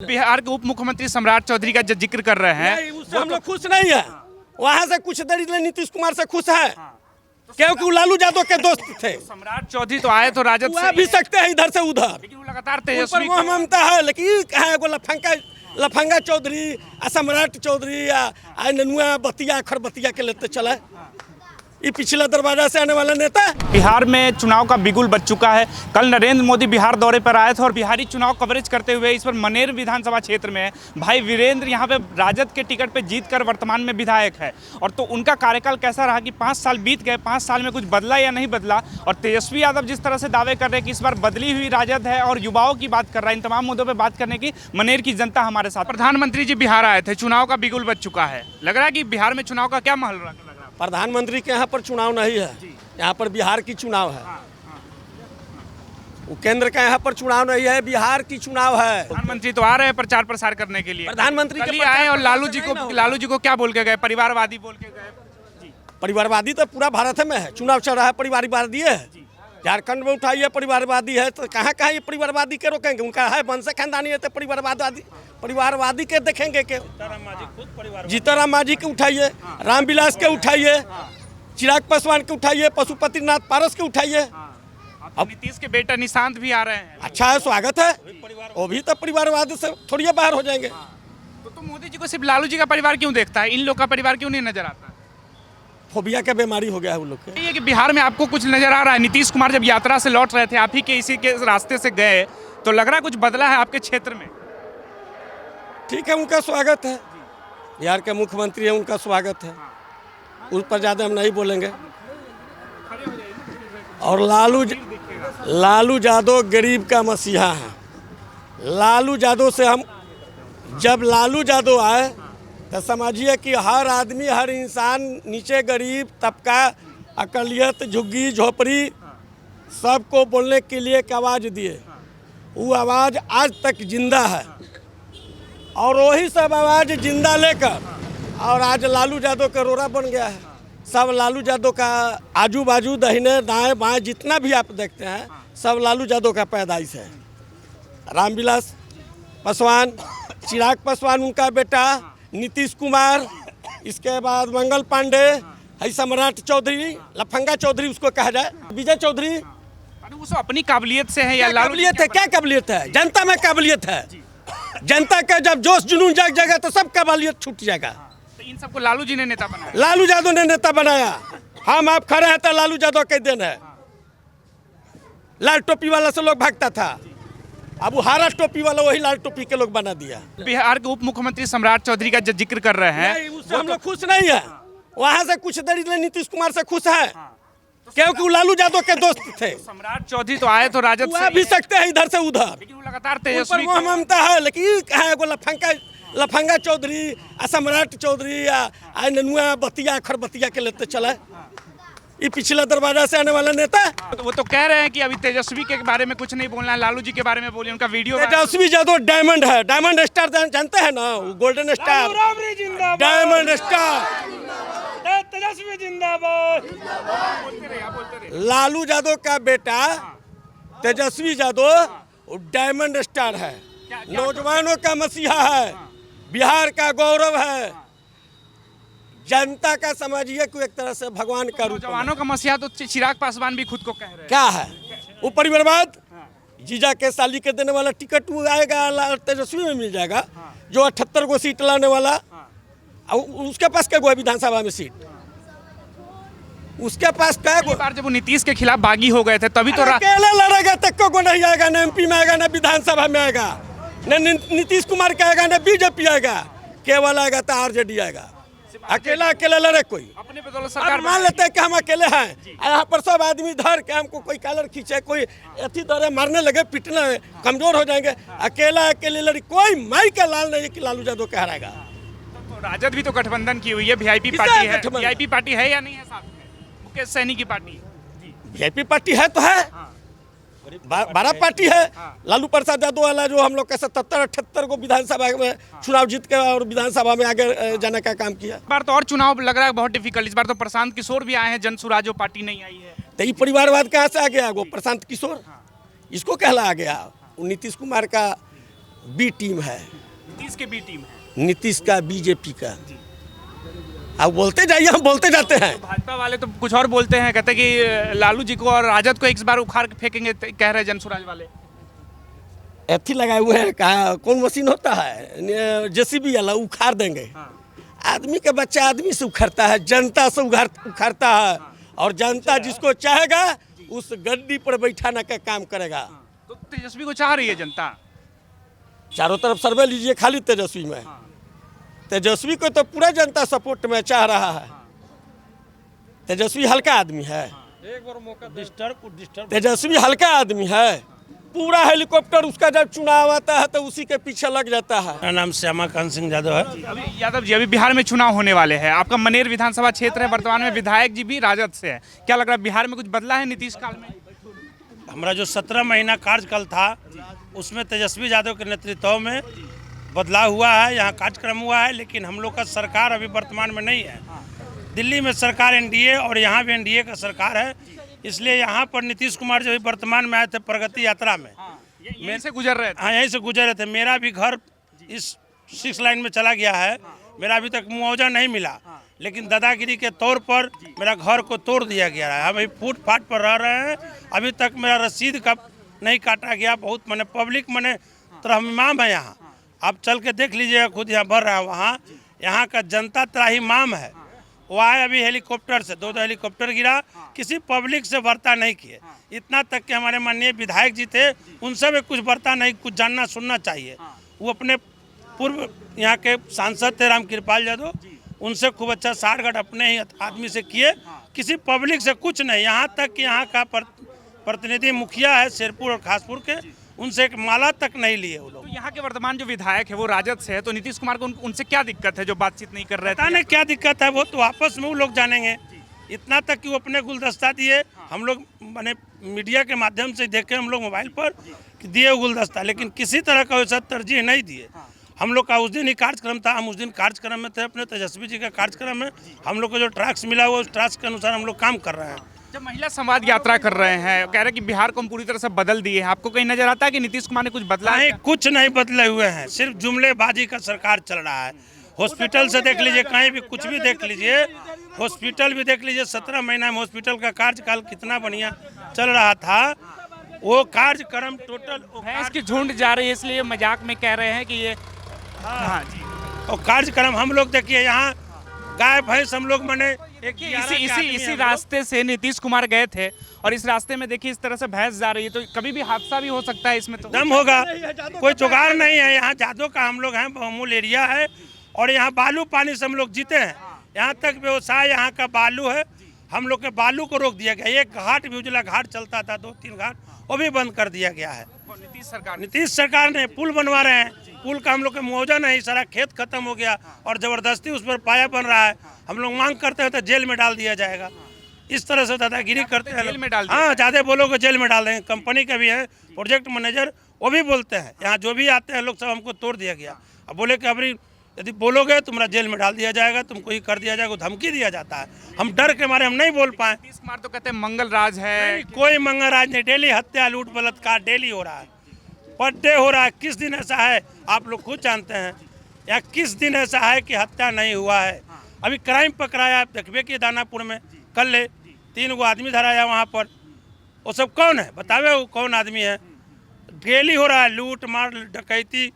बिहार के उप मुख्यमंत्री सम्राट चौधरी का जिक्र कर रहे हैं, उससे हम लोग खुश नहीं है। वहाँ से कुछ देर इसलिए नीतीश कुमार से खुश है क्योंकि वो लालू यादव के दोस्त थे। सम्राट चौधरी तो आए तो राजद से भी सकते हैं इधर से उधर, लेकिन वो लगातार तेजस्वी मोह ममता है। लेकिन कहा एगो लफंगा चौधरी आ सम्राट चौधरी आ ननुआ बतिया खरबतिया के लेते चला ये पिछले दरवाजा से आने वाला नेता। बिहार में चुनाव का बिगुल बज चुका है। कल नरेंद्र मोदी बिहार दौरे पर आए थे और बिहारी चुनाव कवरेज करते हुए इस पर मनेर विधानसभा क्षेत्र में भाई वीरेंद्र यहाँ पे राजद के टिकट पे जीतकर वर्तमान में विधायक है। और तो उनका कार्यकाल कैसा रहा कि 5 साल बीत गए, 5 साल में कुछ बदला या नहीं बदला। और तेजस्वी यादव जिस तरह से दावे कर रहे हैं कि इस बार बदली हुई राजद है और युवाओं की बात कर रहा है, इन तमाम मुद्दों पर बात करने की मनेर की जनता हमारे साथ। प्रधानमंत्री जी बिहार आए थे, चुनाव का बिगुल बज चुका है। लग रहा है कि बिहार में चुनाव का क्या माहौल लग रहा है? प्रधानमंत्री के यहाँ पर चुनाव नहीं है, यहाँ पर बिहार की चुनाव है। वो केंद्र का यहाँ पर चुनाव नहीं है, बिहार की चुनाव है। प्रधानमंत्री तो आ रहे हैं प्रचार प्रसार करने के लिए। प्रधानमंत्री कल आए और लालू जी को क्या बोल के गए? परिवारवादी बोल के गए। परिवारवादी तो पूरा भारत में है, चुनाव चल रहा है, परिवारवादी है। झारखंड में उठाइए परिवारवादी है तो कहाँ कहाँ ये परिवारवादी के रोकेंगे? उनका है वंश खानदानी है तो परिवारवादी के देखेंगे के? जीतनराम मांझी के उठाइए, रामविलास के उठाइए, चिराग पासवान के उठाइए, पशुपतिनाथ पारस के उठाइए। अब नीतीश के बेटा निशांत भी आ रहे हैं। अच्छा है, स्वागत है। वो भी तो परिवारवाद से थोड़ी बाहर हो जाएंगे। तो मोदी जी को सिर्फ लालू जी का परिवार क्यों देखता है? इन लोग का परिवार क्यों नहीं नजर आता? फोबिया का बीमारी हो गया है उन लोग के। ये कि बिहार में आपको कुछ नजर आ रहा है? नीतीश कुमार जब यात्रा से लौट रहे थे, आप ही के इसी के रास्ते से गए, तो लग रहा है कुछ बदला है आपके क्षेत्र में? ठीक है, उनका स्वागत है। बिहार के मुख्यमंत्री है, उनका स्वागत है। उस पर ज़्यादा हम नहीं बोलेंगे। और लालू यादव गरीब का मसीहा है। लालू यादव से हम जब लालू यादव आए तो समझिए कि हर आदमी, हर इंसान, नीचे गरीब तबका, अकलियत, झुग्गी झोपड़ी, सबको बोलने के लिए एक आवाज़ दिए। वो आवाज़ आज तक जिंदा है और वही सब आवाज़ जिंदा लेकर और आज लालू यादव का रोरा बन गया है। सब लालू यादव का आजू बाजू दाहिने दाएं बाएं जितना भी आप देखते हैं सब लालू यादव का पैदाइश है। रामविलास पासवान, चिराग पासवान उनका बेटा, नीतीश कुमार, इसके बाद मंगल पांडे, है सम्राट चौधरी, लफंगा चौधरी उसको कहा जाए, विजय चौधरी। उस अपनी काबिलियत से है या काबिलियत है? क्या काबिलियत है? जनता में काबिलियत है। जनता का जब जोश जुनून जाग जाएगा तो सब काबिलियत छूट जाएगा। तो इन सबको लालू जी ने नेता बनाया? लालू यादव ने नेता बनाया। हम आप खड़े हैं तो लालू यादव के देन है। लाल टोपी वाला से लोग भागता था, अब वो हरा टोपी वाला वही लाल टोपी के लोग बना दिया। बिहार के उप मुख्यमंत्री सम्राट चौधरी का जिक्र कर रहे हैं, उससे हम लोग खुश नहीं है। वहाँ से कुछ देर इसलिए नीतीश कुमार से खुश है क्योंकि वो लालू यादव के दोस्त थे। सम्राट चौधरी तो आए तो राजद से भी सकते हैं इधर से उधर, लेकिन वो लगातार तेजस्वी मोह ममता है। लेकिन कहा एगो लफंगा चौधरी आ सम्राट चौधरी आ ननुआ बतिया खरबतिया के लेते चला ये पिछले दरवाजा से आने वाला नेता। वो तो कह रहे हैं कि अभी तेजस्वी के बारे में कुछ नहीं बोलना है, लालू जी के बारे में बोलिए। उनका वीडियो तेजस्वी यादव डायमंड है, डायमंड स्टार जानते हैं ना, वो गोल्डन स्टार, डायमंड स्टार, तेजस्वी जिंदाबाद। लालू यादव का बेटा तेजस्वी यादव डायमंड स्टार है, नौजवानों का मसीहा है, बिहार का गौरव है, जनता का समझिए कि एक तरह से भगवान का रूप। नौजवानों का मसीहा तो चिराग पासवान भी खुद को कह रहे हैं। क्या है वो परिवारवाद? जीजा के साली के देने वाला टिकट वो आएगा तेजस्वी में मिल जाएगा, जो 78 को सीट लाने वाला। उसके पास क्या विधानसभा में सीट? उसके पास क्या? बार जब वो नीतीश के खिलाफ बागी हो गए थे तभी तो अकेले लड़ेगा, तक को नहीं आएगा, न MP में आएगा, न विधानसभा में आएगा, न नीतीश कुमार का आएगा, न BJP आएगा, केवल आएगा तो RJD आएगा। अकेला लड़े कोई अपने बदौलत सरकार मान लेते हैं कि हम अकेले हैं। यहाँ पर सब आदमी धर के हमको कोई कॉलर खींचे, कोई अथी दौरे मारने लगे, पीटने कमजोर हो जाएंगे। अकेले लड़ी कोई माई का लाल नहीं कि लालू यादव कह रहेगा। तो राजद भी तो गठबंधन की हुई है, VIP पार्टी है। VIP पार्टी है या नहीं है? साथ में मुकेश सहनी की पार्टी VIP पार्टी है तो है, बड़ा पार्टी है। लालू प्रसाद यादव वाला जो हम लोग का 77-78 को विधानसभा में चुनाव जीत के और विधानसभा में आगे जाने का काम किया। इस बार तो और चुनाव लग रहा है बहुत डिफिकल्ट। इस बार तो प्रशांत किशोर भी आए हैं, जन सुराजो पार्टी नहीं आई है। तो ये परिवारवाद कहाँ से आ गया? वो प्रशांत किशोर इसको कहला आ गया। नीतीश कुमार का बी टीम है, नीतीश के बी टीम है, नीतीश का, बीजेपी का। अब बोलते जाइए, हम बोलते जाते हैं। भाजपा वाले तो कुछ और बोलते हैं, कहते हैं कि लालू जी को और राजद को एक बार उखाड़ के फेंकेंगे, कह रहे हैं जनसुराज वाले। एथी लगाए हुए हैं, कहा कौन मशीन होता है, जेसीबी वाला, उखाड़ देंगे। आदमी का बच्चा आदमी से उखड़ता है, जनता से उखड़ता है, और जनता जिसको चाहेगा उस गद्दी पर बैठाने का काम करेगा। तो तेजस्वी को चाह रही है जनता, चारों तरफ सर्वे लीजिए, खाली तेजस्वी में। तेजस्वी को तो पूरा जनता सपोर्ट में चाह रहा है। तेजस्वी हल्का आदमी है, एक बार मौका डिस्टर्ब तेजस्वी हल्का आदमी है। पूरा हेलीकॉप्टर उसका जब चुनाव आता है तो उसी के पीछे लग जाता है। मेरा नाम श्यामाकांत सिंह यादव है। अभी यादव जी, अभी बिहार में चुनाव होने वाले हैं, आपका मनेर विधानसभा क्षेत्र है, वर्तमान में विधायक जी भी राजद से है, क्या लग रहा है बिहार में कुछ बदला है नीतीश काल में? हमारा जो 17 महीना कार्यकाल था उसमें तेजस्वी यादव के नेतृत्व में बदलाव हुआ है, यहाँ कार्यक्रम हुआ है, लेकिन हम लोग का सरकार अभी वर्तमान में नहीं है। दिल्ली में सरकार एनडीए और यहाँ भी एनडीए का सरकार है, इसलिए यहाँ पर नीतीश कुमार जो वर्तमान में आए थे प्रगति यात्रा में, यहीं से गुजर रहे थे। हाँ यहीं से गुजर रहे थे। मेरा भी घर इस 6 लाइन में चला गया है, मेरा अभी तक मुआवजा नहीं मिला, लेकिन दादागिरी के तौर पर मेरा घर को तोड़ दिया गया है। हम अभी फुटपाथ पर रह रहे हैं, अभी तक मेरा रसीद का नहीं काटा गया। बहुत मैंने पब्लिक मैंने त्राहिमाम है यहाँ, आप चल के देख लीजिएगा खुद, यहाँ भर रहा है वहाँ, यहाँ का जनता त्राहिमाम है। वो आए अभी हेलीकॉप्टर से, 2 हेलीकॉप्टर गिरा, किसी पब्लिक से वार्ता नहीं किए। इतना तक कि हमारे माननीय विधायक जी थे, उनसे भी कुछ वार्ता नहीं, कुछ जानना सुनना चाहिए। वो अपने पूर्व यहाँ के सांसद थे राम कृपाल यादव, उनसे खूब अच्छा साठगांठ अपने ही आदमी से किए, किसी पब्लिक से कुछ नहीं। यहाँ तक कि यहाँ का प्रतिनिधि मुखिया है शेरपुर और खासपुर के, उनसे एक माला तक नहीं लिए वो लोग। तो यहाँ के वर्तमान जो विधायक है वो राजद से है, तो नीतीश कुमार को उनसे क्या दिक्कत है जो बातचीत नहीं कर रहे पता थे? नहीं क्या दिक्कत है, वो तो आपस में वो लोग जानेंगे। इतना तक कि वो अपने गुलदस्ता दिए, हम लोग मैंने मीडिया के माध्यम से देखे, हम लोग मोबाइल पर दिए गुलदस्ता, लेकिन किसी तरह का वैसा तरजीह नहीं दिए। हम लोग का उस दिन ही कार्यक्रम था, हम उस दिन कार्यक्रम में थे, अपने तेजस्वी जी का कार्यक्रम में हम लोग को जो ट्रैक्स मिला हुआ उस ट्रैक्स के अनुसार हम लोग काम कर रहे हैं। जब महिला संवाद यात्रा कर रहे हैं, कह रहे हैं कि बिहार को हम पूरी तरह से बदल दिए हैं, आपको कहीं नजर आता है कि नीतीश कुमार ने कुछ बदला है? नहीं, कुछ नहीं बदले हुए हैं, सिर्फ जुमलेबाजी का सरकार चल रहा है। हॉस्पिटल से देख लीजिए, कहीं भी कुछ भी देख लीजिए, हॉस्पिटल भी देख लीजिए, 17 महीना में हॉस्पिटल का कार्यकाल कितना बढ़िया चल रहा था। वो कार्यक्रम टोटल भैंस की झुंड जा रही है, इसलिए मजाक में कह रहे हैं कि ये हाँ जी, और कार्यक्रम हम लोग देखिए, यहाँ गाय भैंस हम लोग मैंने इसी रास्ते से नीतीश कुमार गए थे, और इस रास्ते में देखिए इस तरह से भैंस जा रही है, तो कभी भी हादसा भी हो सकता है इसमें। तो दम होगा, कोई जुगाड़ नहीं है। यहाँ जादव का हम लोग हैं, बहुमूल्य एरिया है, और यहाँ बालू पानी से हम लोग जीते हैं। यहाँ तक व्यवसाय यहाँ का बालू है, हम लोग के बालू को रोक दिया गया। एक घाट भी उजला घाट चलता था, 2-3 घाट, वो भी बंद कर दिया गया है। नीतीश सरकार ने पुल बनवा रहे हैं, पुल का हम लोग का मुआवजा नहीं, सारा खेत खत्म हो गया और जबरदस्ती उस पर पाया बन रहा है। हम लोग मांग करते हैं तो जेल में डाल दिया जाएगा। इस तरह से दादागिरी करते हैं, जेल में डाल दिया? हाँ, ज़्यादा बोलोगे जेल में डाल देंगे। कंपनी के भी है प्रोजेक्ट मैनेजर, वो भी बोलते हैं यहाँ जो भी आते हैं लोग सब हमको तोड़ दिया गया। अब बोले कि अभी यदि बोलोगे तुम्हारा जेल में डाल दिया जाएगा, तुमको ही कर दिया जाएगा, धमकी दिया जाता है। हम डर के मारे हम नहीं बोल पाए। नीतीश कुमार तो कहते हैं मंगल राज है, कोई मंगल राज नहीं, डेली हत्या लूट बलात्कार डेली हो रहा है, पर डे हो रहा है। किस दिन ऐसा है आप लोग खुद जानते हैं, या किस दिन ऐसा है कि हत्या नहीं हुआ है? अभी क्राइम पकड़ाया, आप देखिए कि दानापुर में कल 3 गो आदमी धराया वहाँ पर, वो सब कौन है बतावे, वो कौन आदमी है? डेली हो रहा है लूट मार डकैती।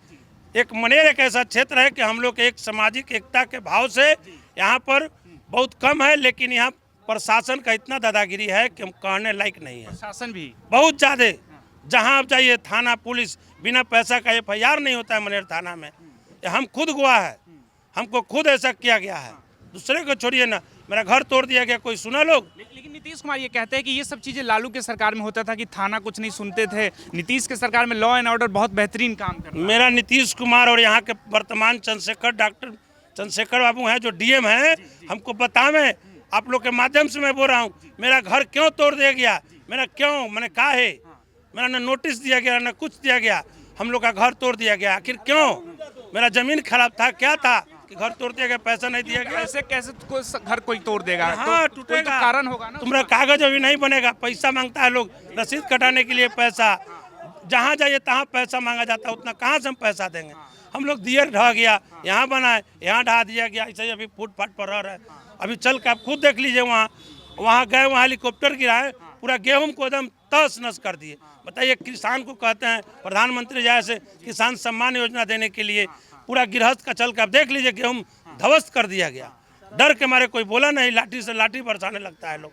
एक मनेर एक ऐसा क्षेत्र है कि हम लोग एक सामाजिक एकता के भाव से यहाँ पर बहुत कम है, लेकिन यहाँ प्रशासन का इतना दादागिरी है कि हम कहने लायक नहीं है। शासन भी बहुत ज़्यादा, जहाँ आप जाइए थाना पुलिस, बिना पैसा का FIR नहीं होता है मनेर थाना में। हम खुद गवाह है, हमको खुद ऐसा किया गया है, दूसरे को छोड़िए ना, मेरा घर तोड़ दिया गया, कोई सुना लोग? लेकिन नीतीश कुमार ये कहते हैं कि ये सब चीजें लालू के सरकार में होता था कि थाना कुछ नहीं सुनते थे, नीतीश के सरकार में लॉ एंड ऑर्डर बहुत बेहतरीन काम कर रहा है। मेरा नीतीश कुमार और यहाँ के वर्तमान डॉक्टर चंद्रशेखर बाबू हैं जो DM हैं, हमको बतावें, आप लोग के माध्यम से मैं बोल रहा हूँ, मेरा घर क्यों तोड़ दिया गया, मेरा क्यों, मैंने कहा है, मेरा ना नोटिस दिया गया ना कुछ दिया गया, हम लोग का घर तोड़ दिया गया। आखिर क्यों? मेरा जमीन खराब था, क्या था कि घर तोड़ दिया गया, पैसा नहीं दिया गया? ऐसे कैसे घर कोई तोड़ देगा? हाँ, तो टूटेगा, कोई तो कारण होगा ना। तुम्हारा कागज अभी नहीं बनेगा, पैसा मांगता है लोग, रसीद कटाने के लिए पैसा, जहाँ जाइए तहाँ पैसा मांगा जाता है, उतना कहाँ से हम पैसा देंगे। हम लोग दियर ढह गया, यहाँ बनाए यहाँ ढहा दिया गया, ऐसे ही अभी फुटपाथ पर रह रहे हैं। अभी चल के आप खुद देख लीजिए, वहाँ गए, वहाँ हेलीकॉप्टर गिराए, पूरा गेहूं को एकदम तहस नस कर दिए। बताइए, किसान को कहते हैं प्रधानमंत्री जैसे किसान सम्मान योजना देने के लिए, पूरा गृहस्थ का चल के आप देख लीजिए गेहूं ध्वस्त कर दिया गया। डर के मारे कोई बोला नहीं, लाठी से लाठी बरसाने लगता है लोग।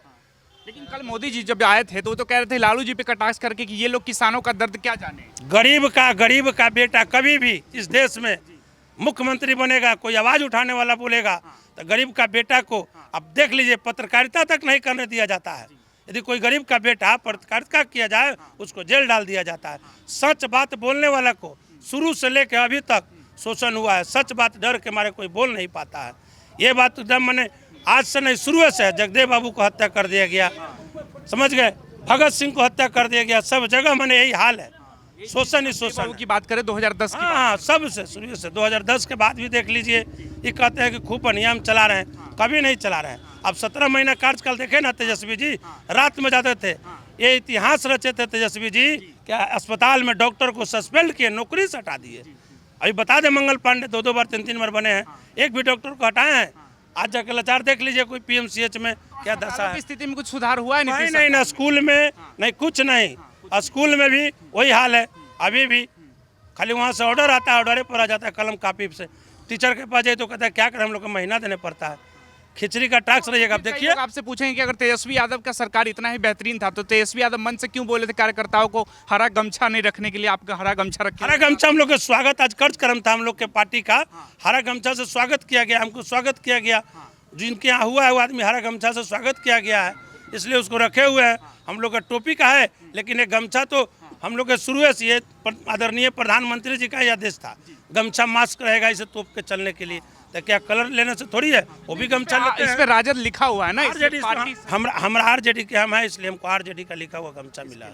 लेकिन कल मोदी जी जब आए थे तो वो तो कह रहे थे लालू जी पे कटाक्ष करके कि ये लोग किसानों का दर्द क्या जाने। गरीब का बेटा कभी भी इस देश में मुख्यमंत्री बनेगा, कोई आवाज उठाने वाला बोलेगा तो गरीब का बेटा को अब देख लीजिए, पत्रकारिता तक नहीं करने दिया जाता है। यदि कोई गरीब का बेटा पत्रकारिता किया जाए, उसको जेल डाल दिया जाता है। सच बात बोलने वाला को शुरू से लेकर अभी तक शोषण हुआ है। सच बात डर के मारे कोई बोल नहीं पाता है। ये बात एकदम मैंने आज से नहीं, शुरू से जगदेव बाबू को हत्या कर दिया गया, समझ गए, भगत सिंह को हत्या कर दिया गया, सब जगह मैंने यही हाल है, शोषण ही शोषण की बात करें 2010 की। हाँ, सब से शुरू से 2010 के बाद भी देख लीजिए, ये कहते हैं कि खूब बढ़िया हम चला रहे हैं, कभी नहीं चला रहे हैं। अब 17 महीना कार्यकाल देखे ना तेजस्वी जी, रात में जाते थे, ये इतिहास रचे थे तेजस्वी जी, क्या अस्पताल में डॉक्टर को सस्पेंड किए, नौकरी से हटा दिए। अभी बता दें, मंगल पांडे 2 बार 3 बार बने हैं, एक भी डॉक्टर को हटाए हैं। आज जाकर लाचार देख लीजिए, कोई पीएमसीएच में क्या दशा है। स्थिति में कुछ सुधार हुआ है? नहीं, ना स्कूल में नहीं, कुछ नहीं, स्कूल में भी वही हाल है। अभी भी खाली वहाँ से ऑर्डर आता है, ऑर्डर पर आ जाता है कलम कापी से। टीचर के पास जाए तो कहता है क्या करें, हम लोग को महीना देने पड़ता है, खिचड़ी का टैक्स रहिएगा। आप देखिए, आपसे पूछेंगे कि अगर तेजस्वी यादव का सरकार इतना ही बेहतरीन था तो तेजस्वी यादव मन से क्यों बोले थे कार्यकर्ताओं को हरा गमछा नहीं रखने के लिए? आपका हरा गमछा रखा। हरा गमछा हम लोग का स्वागत आज कार्यक्रम था हम लोग के पार्टी का, हरा गमछा से स्वागत किया गया, हमको स्वागत किया गया। जिनके यहाँ हुआ है वो आदमी हरा गमछा से स्वागत किया गया है, इसलिए उसको रखे हुए हैं। हम लोग का टोपी का है, लेकिन ये गमछा तो हम लोग के शुरू से ये आदरणीय प्रधानमंत्री जी का यह आदेश था, गमछा मास्क रहेगा इसे तोप के चलने के लिए। तो क्या कलर लेने से थोड़ी है, वो भी गमछा लेते हैं। इस पे राजद लिखा हुआ है ना, आरजेडी, हमारा आरजेडी के हम है, इसलिए हमको आरजेडी का लिखा हुआ गमछा मिला है।